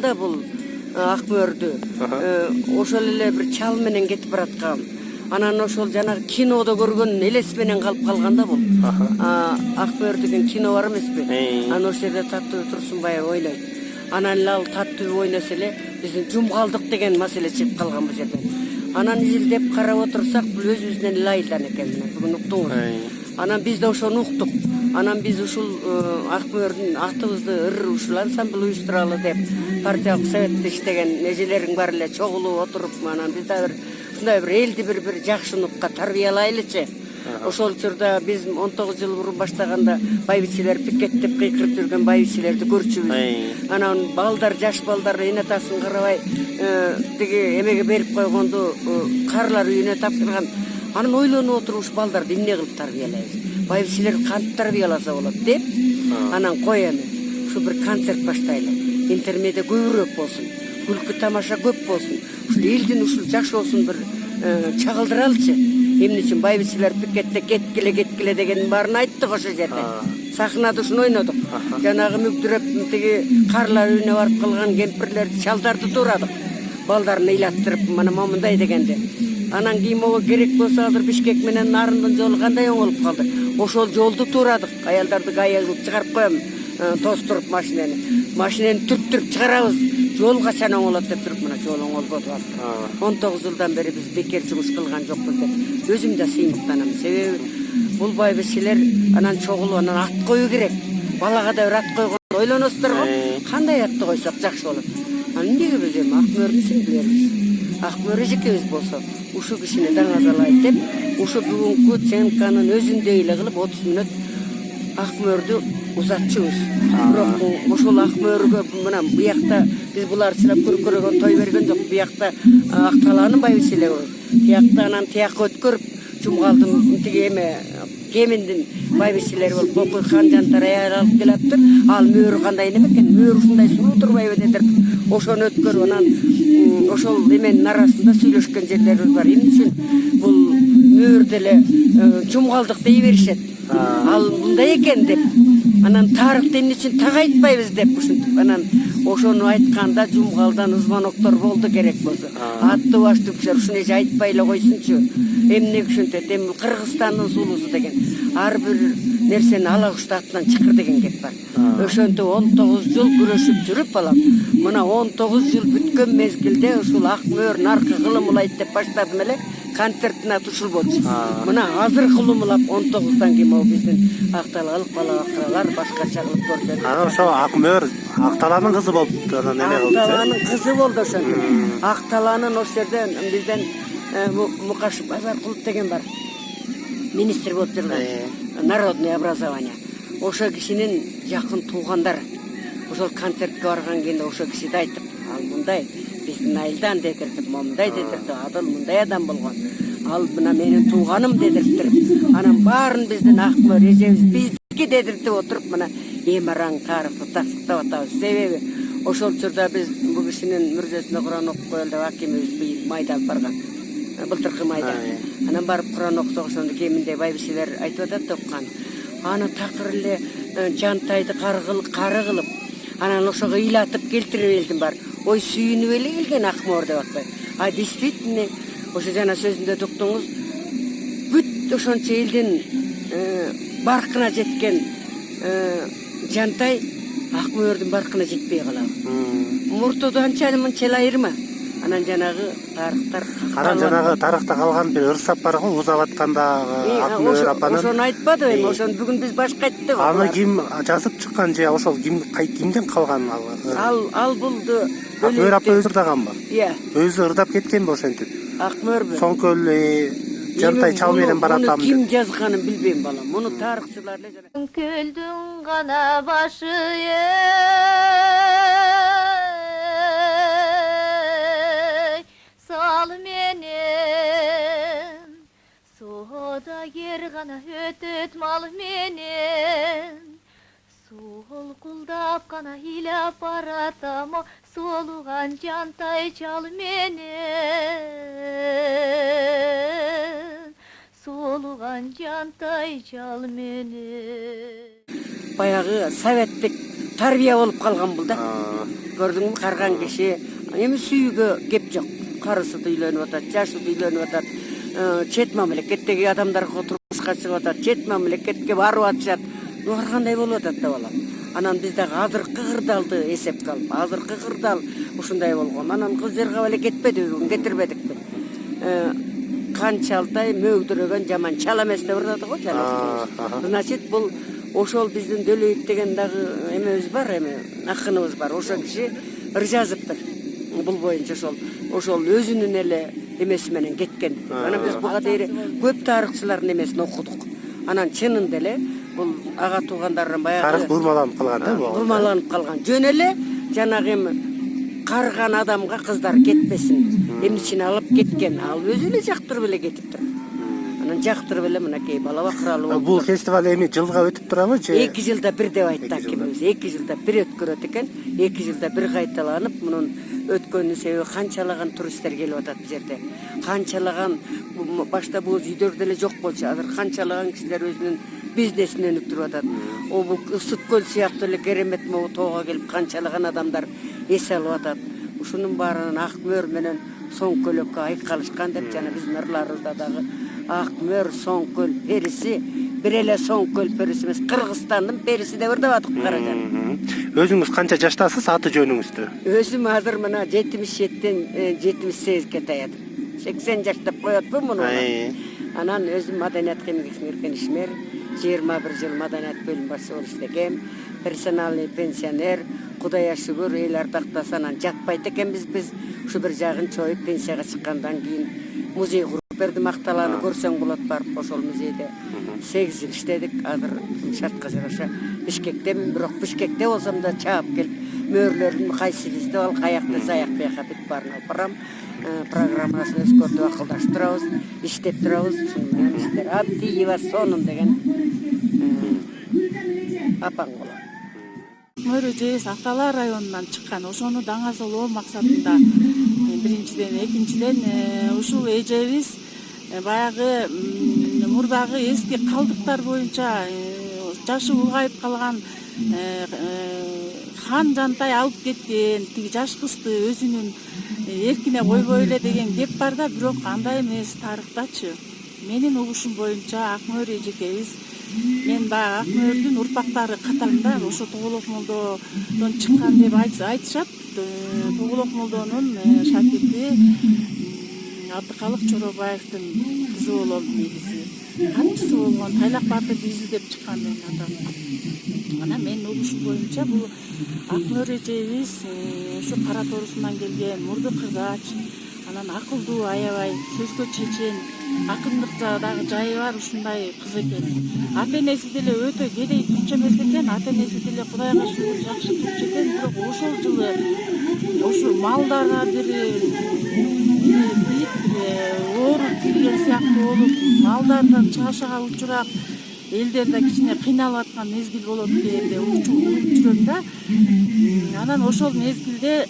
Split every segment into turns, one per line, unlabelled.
да бул Акмөрдү ошол эле бир чал менен кетип бараткан. Анан ошол жанагы кинодо көргөн элес менен калып калган да бул. Акмөр деген кино бар эмеспи? Анан ошол жерде Таттуу Турсунбаева ойнойт. Анан эле ал Таттуу ойносо эле биздин жумгалдык деген маселе чыгып калган бул жерден. Анан изилдеп карап отурсак бул өзүбүздүн эле айылдан экен. Бүгүн уктуңуз. Анан биз да ошону уктук. Анан биз ушул Акмөрдүн атыбызды ушул ансамбль уюштуралы деп партиялык советте иштеген эжелердин баары эле чогулуп отуруп, анан биз да ушундай бир элди бир жакшы нукка тарбиялайлычы. Ошол учурда биз 19 жыл мурун баштаганда байбичелер пикеттеп кыйкырып жүргөн байбичелерди көрчүбүз. Анан балдар, жаш балдар эне атасын карабай тиги эмеге берип койгонду карлар үйүнө тапшырган. Анан ойлонуп отуруп ушу балдарды эмне кылып тарбиялайбыз? Байбичелер кантип тарбияласа болот деп, анан кой эми ушу бир концерт баштайлы. Интермедиа көбүрөөк болсун, күлкү тамаша көп болсун. Ушул элдин ушул жашоосун бир чагылдыралычы. Эмне үчүн байбичелер пикетте кеткиле дегенин баарын айттык ошол жерде. Сахнада ушуну ойнодук. Жанагы мүгдүрөп тиги карлар үйүнө барып калган кемпирлерди, чалдарды туурадык. Балдарын ыйлаттырып, мына момундай дегенде. Анан кийин могу керек болсо азыр Бишкек менен Нарындын жолу кандай оңолуп калды. Ошол жолду туурадык. Аялдарды гая кылып чыгарып коем, тостуруп машинени түрттүрүп чыгарабыз. Жол качан оңолот деп туруп, мына жол оңолбоду атты. 19 жылдан бери биз бекер жумуш кылган жокпуз деп өзүм да сыймыктанам. Себеби бул байбичелер анан чогулуп анан ат коюу керек. Балага да бир ат койгон ойлоносуздар го. Кандай атты койсок жакшы болот. Анан эмнеге биз эми Акмөрдүн исин беребиз. Акмөр эжекебиз болсо ушул кишини даңазалайт деп, ушу бүгүнкү Ченканын өзүндөй эле кылып 30 мүнөт Акмөрдү узатчубуз. Бирок ошол Акмөргө мына буякта биз булар сылап көркөрөгөн той берген жок. Буякта Акталаанын байбичелери, буякта анан тияка өткөрүп Жумгалдын тиги эме Кеминдин байбичелери болуп Кокуй хан Жантай алып келаптыр. Ал мөөрү кандай неме экен? Мөөрү ушундай сулуу турбайбы дедир. Ошону өткөрүп анан ошол эменин арасында сүйлөшкөн жерлерибиз бар. Эмне үчүн бул мөөр деле жумгалдык дей беришет. Ал мындай экен деп. Анан тарыхты эмне үчүн так айтпайбыз деп ушинтип анан ошону айтканда Жумгалдан ызманоктор болду керек болсо. Атты башты кишилер ушуну эже айтпай эле койсунчу. Эмне ушинтет? Эми Кыргызстандын сулуусу деген ар бир нерсени ала кушта атынан чыкыр деген кеп бар. Ошентип 19 жыл күрөшүп жүрүп балам. Мына 19 жыл бүткөн мезгилде ушул Акмөр наркы кылымылайт деп баштадым эле. Концерттин аты ушул болчу. Мына азыр кылымылап 19-дан кийин могу биздин Акталаалык балабакыралар башкача кылып көрсөтүп.
Анан ошо Акмөр Акталаанын кызы болуп анан эме кылды.
Акталаанын кызы болду ошентип. Акталаанын ошол жерде бизден Мукашев Азаркулов деген бар. Министр болуп жүргөн. Народное образование. Ошол кишинин жакын туугандары. Ошол концертке барган кийин ошол кишиде айтып, ал мындай биздин айылдан дедиртип, момундай дедиртип, адыл мындай адам болгон. Ал мына менин тууганым дедиртип, анан баарын биздин Акмөр эжебиз биздики дедиртип отуруп, мына эмараң тарыхты тастыктап атабыз. Себеби ошол учурда биз бул кишинин мүрзөсүнө Куран окуп коелу деп акимибиз майда алып барган. Былтыркы майда. Анан барып Куран окусак ошондо кеминде байбичелер айтып атат да оккан. Аны такыр эле Жантайды кары кылып, анан ошого ыйлатып келтирип элдин бар. Ой сүйүнүп эле келген Акмөр деп атпайбы. Действительно ошо жана сөзүндө уктуңуз, бүт ошончо элдин баркына жеткен Жантай Акмөрдүн баркына жетпей калабы. Муртуду анча мынча эле айырма. Анан жанагы тарыхтар
анан жанагы тарыхта калган бир ырсап бар го, узап аткандагы Акмөр апанын.
Ошону айтпадыбы эми, ошону бүгүн биз башка айттык.
Аны ким жазып чыккан же ошол кимден калган ал?
Ал булду
Акмөр апа өзү ырдаганбы? Өзү ырдап кеткенби ошентип?
Акмөрбү?
Соңкөл Жантай чал менен баратам деп.
Ким жазганын билбейм балам. Муну тарыхчылар эле жана.
Көлдүн гана башы сал менен содагер гана өтөт мал менен солкулдап гана ыйлап баратам солуган Жантай чал менен солуган Жантай чал менен.
Баягы советтик тарбия болуп калган бул да. Көрдүңбү, карган киши эми сүйүүгө кеп жок. Карысы да үйлөнүп атат, жашы да үйлөнүп атат. Чет мамлекеттеги адамдарга турмушка чыгып атат, чет мамлекетке барып атышат. Ар кандай болуп атат да балам. Анан биз дагы азыркы кырдаалды эсепке алып, азыркы кырдаал ушундай болгон. Анан кызжарга эле кетпедиби, кетирбедикпи. Канчалтай мөгдүрөгөн жаман чала эмес деп атат го чала. Значит, бул ошол биздин Дөөлөйүп деген дагы эмебиз бар, эми акыныбыз бар. Ошол киши ыр жазыптыр. Бул боюнча ошол өзүнүн эле эмеси менен кеткен. Анан биз буга дейин көп тарыхчылардын эмесин окудук. Анан чынында эле бул ага туугандардан баягы
тарых бурмаланып калган да бул.
Бурмаланып калган. Жөн эле жанагы эми карган адамга кыздар кетпесин. Эмчини алып кеткен. Ал өзү эле жактырып эле кетиптир. Анан жактырып эле мынакей бала бакыралы болуп.
Бул фестиваль эми жылга өтүп турабы же?
2 жылда бир деп айтты акимибиз. 2 жылда бир өткөрөт экен. 2 жылда бир кайталанып, мунун өткөнүнүн себеби канчалаган туристтер келип атат бул жерде. Канчалаган башта бул үйдөр деле жок болчу. Азыр канчалаган кишилер өзүнүн бизнесин өнүктүрүп атат. Бул Ысык көл сыяктуу эле керемет могу тоого келип канчалаган адамдар эс алып атат. Ушунун баарынан ак мөр менен соң көлөккө айкалышкан деп жана биздин ырларыбызда дагы ак мөр соң көл периси, бир эле соң көл периси эмес, Кыргызстандын периси деп ырдабадык каражан.
Өзүңүз канча жаштасыз, аты жөнүңүздү?
Өзүм азыр мына 77ден 78ге таядым. 80 жаш деп коетпу муну. Анан өзүм маданият кемеги сиңирген ишмер, 21 жыл маданият бөлүм башчысы болуп иштегем. Персоналный пенсионер, Кудайга шүгүр, эл ардактаса анан жатпайт экенбиз биз. Ушу бир жагын чоюп пенсияга чыккандан кийин музей куруп бердим, Акталааны көрсөң болот барып ошол музейде 8 жыл иштедик. Азыр шартка жараша Бишкектемин, бирок Бишкекте болсом да чаап келип мөөрлөрүн кайсы бизде ал каякта саяк бияка бүт баарын алып барам. Программасын өзгөртүп акылдашып турабыз, иштеп турабыз. Ушуну менен иштер Абдиева Сонун деген апаң болот.
Мөр эжебиз Актала районунан чыккан. Ошону даңазалоо максатында биринчиден, экинчиден ушул эжебиз баягы мурдагы эски калдыктар боюнча жашы улгайып калган хан Жантай алып кеткен тиги жаш кызды өзүнүн эркине койбой эле деген кеп бар да, бирок андай эмес тарыхтачы. Менин угушум боюнча Акмөр эжекебиз, мен баягы Акмөрдүн урпактары катарында ошо Тоголок молдодон чыккан деп айтышат. Тоголок молдонун шакирти Абдыкалык Чоробаевдин кызы болом негизи. Катчысы болгон Тайлак Батырды изилдеп чыккан деген адам. Анан менин угушум боюнча бул Акмөр эжебиз ушу Кара Тоорусунан келген мурду кырдач, анан акылдуу, аябай сөзгө чечен, акындык дагы жайы бар ушундай кыз экен. Ата энеси деле өтө кедей турчу эмес экен, ата энеси деле Кудайга шүгүр жакшы турчу экен, бирок ошол жылы ушу малдарга бир оору кирген сыяктуу болуп, малдардан чашага учурап, элдер да кичине кыйналып аткан мезгил болот деп жүрөм да. Анан ошол мезгилде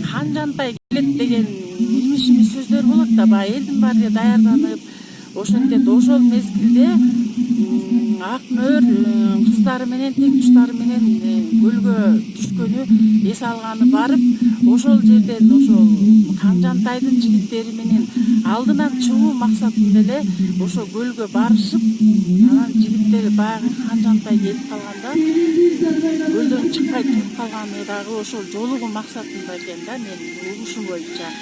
хан Жантай келет деген имиш сөздөр болот да, баягы элдин баары даярданып, ошентет. Ошол мезгилде Акмөр кыздары менен, теңтуштары менен көлгө түшкөнү эс алганы барып, ошол жерден ошол хан Жантайдын жигиттери менен алдынан чыгуу максатында эле ошо көлгө барышып, анан жигиттери баягы хан Жантай келип калганда көлдөн чыкпай туруп калганы дагы ошол жолугуу максатында экен да, менин угушум боюнча.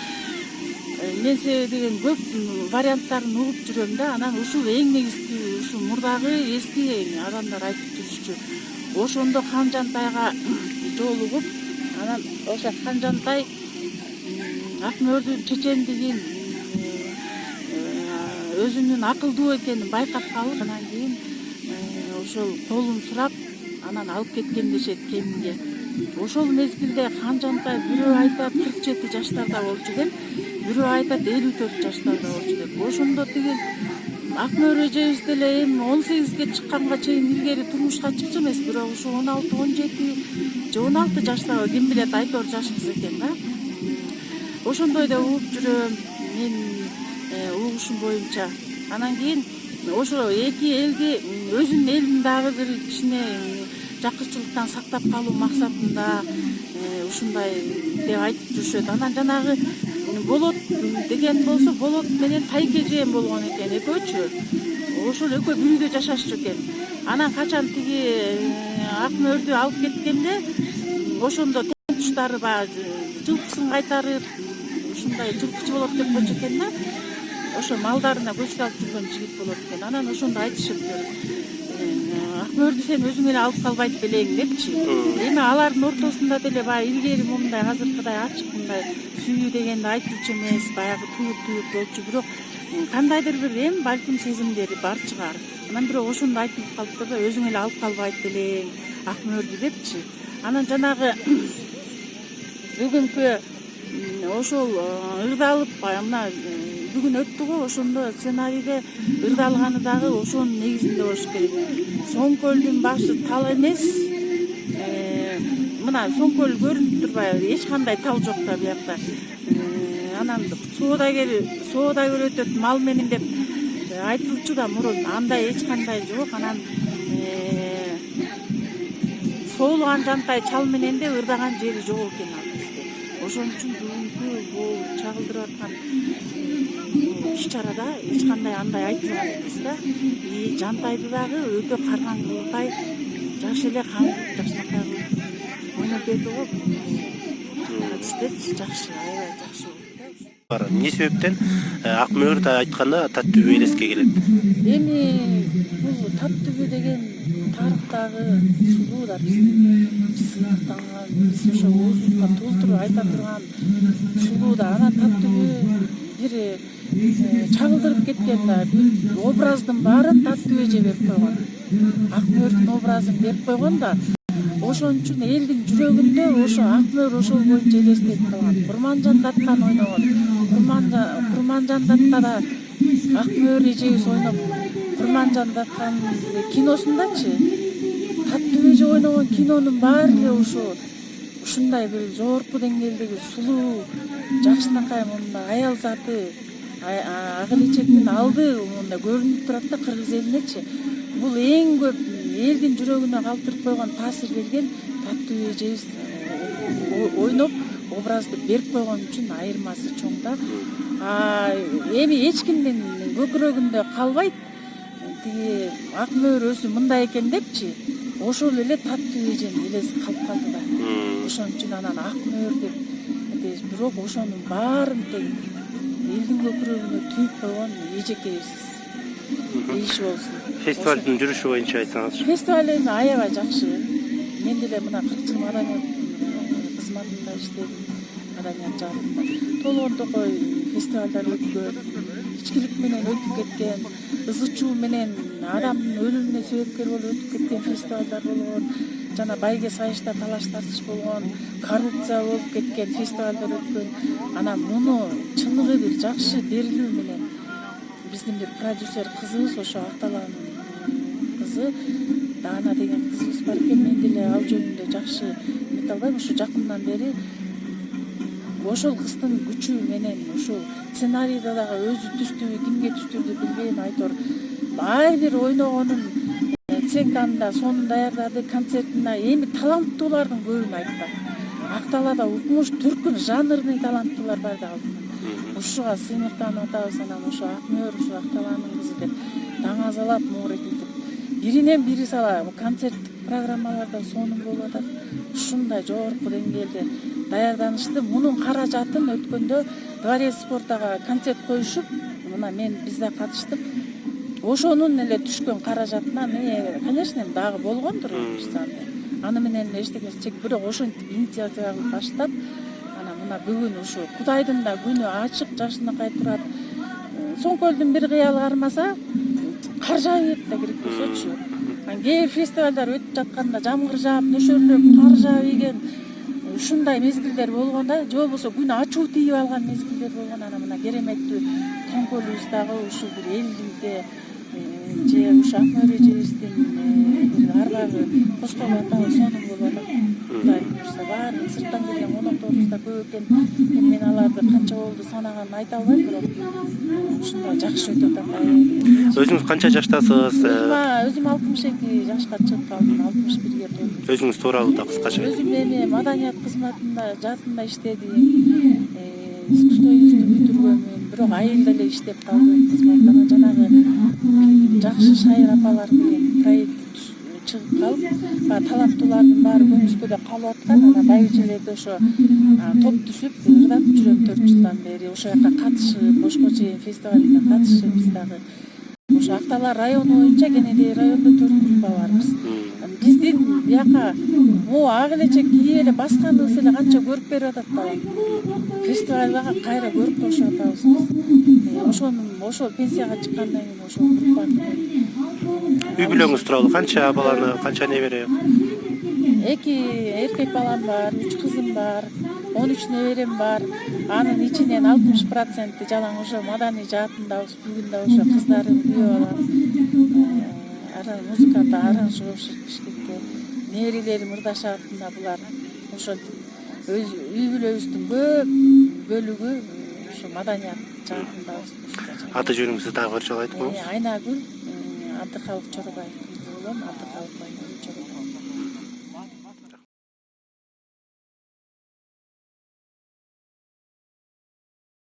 Мен деген көп варианттарын угуп жүрөм да, анан ушул эң негизги ушу мурдагы эски адамдар айтып жүрүшчү. Ошондо хан Жантайга жолугуп, анан ошо хан Жантай Акмөрдүн чечендигин, өзүнүн акылдуу экенин байкап калып, анан кийин ошол колун сурап, анан алып кеткен дешет кеминге. Ошол мезгилде хан Жантай бирөө айтат 47 жаштарда болчу экен, бирөө айтат 54 жаштарда болчу деп. Ошондо тиги Акмөр эжебиз деле эми 18ге чыкканга чейин илгери турмушка чыкчу эмес, бирок ушу 16, 17 же 16 жаштагы ким билет, айтор жаш кыз экен да. Ошондой да угуп жүрөм мен угушум боюнча. Анан кийин ошо эки элди өзүнүн элин дагы бир кичине жакырчылыктан сактап калуу максатында ушундай деп айтып жүрүшөт. Анан жанагы болот деген болсо, болот менен тайке жээн болгон экен экөөчү. Ошол экөө бир үйдө жашашчу экен. Анан качан тиги ак мөөрдү алып кеткенде ошондо тең туштары баягы жылкысын кайтарып, ушундай жылкычы болот деп койчу экен да. Ошо малдарына көз салып жүргөн жигит болот экен. Анан ошондо айтышыптыр. Ак мөөрдү сен өзүң эле алып калбайт белең депчи. Эми алардын ортосунда деле баягы илгери момундай азыркыдай ачык мындай сүйүү дегенди айтуучу эмес, баягы туюп болчу, бирок кандайдыр бир балким сезимдери бар чыгар. Анан бирок ошондо айтылып калыптыр да, өзүң эле алып калбайт белең ак мөөрдү депчи. Анан жанагы бүгүнкү ошол ырдалып мына бүгүн өттү го, ошондо сценарийде ырдалганы дагы ошонун негизинде болуш керек. Соңкөлдүн башы тал эмес, мына Соңкөл көрүнүп турбайбы, эч кандай тал жок да биякта. Анан соода көрөтөт мал менен деп айтылчу да мурун, андай эч кандай жок. Анан соолган жантай чал менен де ырдаган жери жок экен ал кезде. Ошон үчүн бүгүнкү бул чагылдырып аткан иш-чарада эч кандай андай айтылган эмес да. Жантайды дагы өтө каргаңдуулуктай жакшы эле каңгырып жакшынакай ойноп берди го. Артистер жакшы, аябай жакшы болду.
Эмне себептен ак мөөр да айтканда Таттүбү элеске келет?
Эми бул Таттүбү деген тарыхтагы сулуу да биздин сыймыктанган, биз ошо оозубузга толтуруп айта турган сулуу да. Анан Таттүбү бир чагылдырып кеткен да, бир образдын баарын Таттүбү эже берип койгон. Ак мөөрдүн образын берип койгон да. Ошон үчүн элдин жүрөгүндө ошо ак мөөр ошол боюнча элестетип калган. Курманжан Даттан ойногон. Курманжан Датта да ак мөөр эжебиз ойноп, Курманжан Даттан киносундачы Таттүбү эже ойногон кинонун баары эле ушундай бир жогорку деңгээлдеги сулуу, жакшынакай мындай аял заты, ак элечектин алды мындай көрүнүп турат да кыргыз элинечи. Бул эң көп элдин жүрөгүнө калтырып койгон, таасир берген Таттүбү эжебиз ойноп образды берип койгон үчүн айырмасы чоң да. Эми эч кимдин көкүрөгүндө калбайт. Тиги ак мөөр өзү мындай экен депчи, ошол эле Таттүбү эженин элеси калып калды да. Ошон үчүн анан ак мөөр деп, бирок ошонун баарын тең элдин көкүрөгүнө түйүп койгон эжекебиз. Ийиши болсун.
Фестивалдын жүрүшү боюнча айтсаңызчы.
Фестиваль эми аябай жакшы. Мен деле мына 40 жыл маданият кызматында иштедим, маданият жагында. Толгон токой фестивалдар өткөн, ичкилик менен өтүп кеткен, ызы чуу менен адамдын өлүмүнө себепкер болуп өтүп кеткен фестивалдар болгон. Жана байге сайышта талаш тартыш болгон, коррупция болуп кеткен фестивалдар өткөн. Анан муну чыныгы бир жакшы берилүү менен биздин бир продюсер кызыбыз, ошо Акталаанын кызы Дана деген кызыбыз бар экен. Мен деле ал жөнүндө жакшы мете албайм. Ошо жакындан бери ошол кыздын күчү менен ушул сценарийде дагы өзү түздүбү, кимге түздүрдү билбейм, айтор ар бир ойногонун сценканы сонун даярдады, концертине эми таланттуулардын көбүн айтты. Акталаада укмуш түркүн жанрный таланттуулар бар да. Ушуга сыймыктанып атабыз. Анан ошо ак мөөр, ошо Акталаанын кызы деп даңазалап моорекилтип биринен бири сала концерттик программаларда сонун болуп атат. Ушундай жогорку деңгээлде даярданышты. Мунун каражатын өткөндө Дворец спортага концерт коюшуп, мына биз да катыштык. Ошонун эле түшкөн каражатынан, конечно, дагы болгондур аны менен эчтеке чек, бирок ошентип инициативаны баштап, анан мына бүгүн ушу Кудайдын да күнү ачык, жакшынакай турат. Соңкөлдүн бир кыялы кармаса, кар жаап да керек болсочу. Кээ бир фестивалдар өтүп жатканда жамгыр жаап, нөшөрлөп кар жаап ийген ушундай мезгилдер болгон да, же болбосо күн ачуу тийип алган мезгилдер болгон. Анан мына кереметтүү Соңкөлүбүздагы ушул бир элдикке же ушу ак мөөр эжебиздин бир арбагы костолуп атабы сонун болуп атат. Кудай буюрса баары сырттан келген конокторубуз да көп экен. Мен аларды канча болду санаганын айта албайм, бирок ушундай жакшы өтүп атат.
Өзүңүз канча жаштасыз?
Өзүм 62 жашка чыгып калдым, 61-ге толдум.
Өзүңүз тууралуу да кыскача.
Өзүм эми маданият кызматында жаатында иштедим. Искусство институтун бүтүргөнмүн, бирок айылда эле иштеп калдым кызматтан. Жанагы жакшы шайыр апалар деген проект чыгып калып, талаптуулардын баары көмүскөдө калып аткан. Анан байбичелерди ошо топ түзүп ырдатып жүрөм 4 жылдан бери. Ошол жака катышып, Ошко чейин фестивалине катышып, биз дагы ошо Актала району боюнча Кенеди районунда 4 группа барбыз. Биздин бияка могу ак элечек кийип эле басканыбыз эле канча көрүп берип атат да. Фестивалга кайра көрүп кошуп атабыз биз. Ошол пенсияга чыккандан кийин ошол группаны
Үй бүлөңүз тууралуу канча баланы, канча небере?
2 эркек балам бар, 3 кызым бар, 13 неберем бар. Анын ичинен 60% жалаң ошо маданий жаатындабыз. Бүгүн да ошо кыздарым, күйөө балам, музыкада аранжировщик иштепте. Неберелерим ырдашатында булар. Ошо үй бүлөбүздүн көп бөлүгү ошо маданият жаатындабыз.
Аты жөнүңүздү дагы бир жолу айтыңыз.
Айнагүл Абдыкалык Чорубаев болом, Абдыкалык Чорубаев.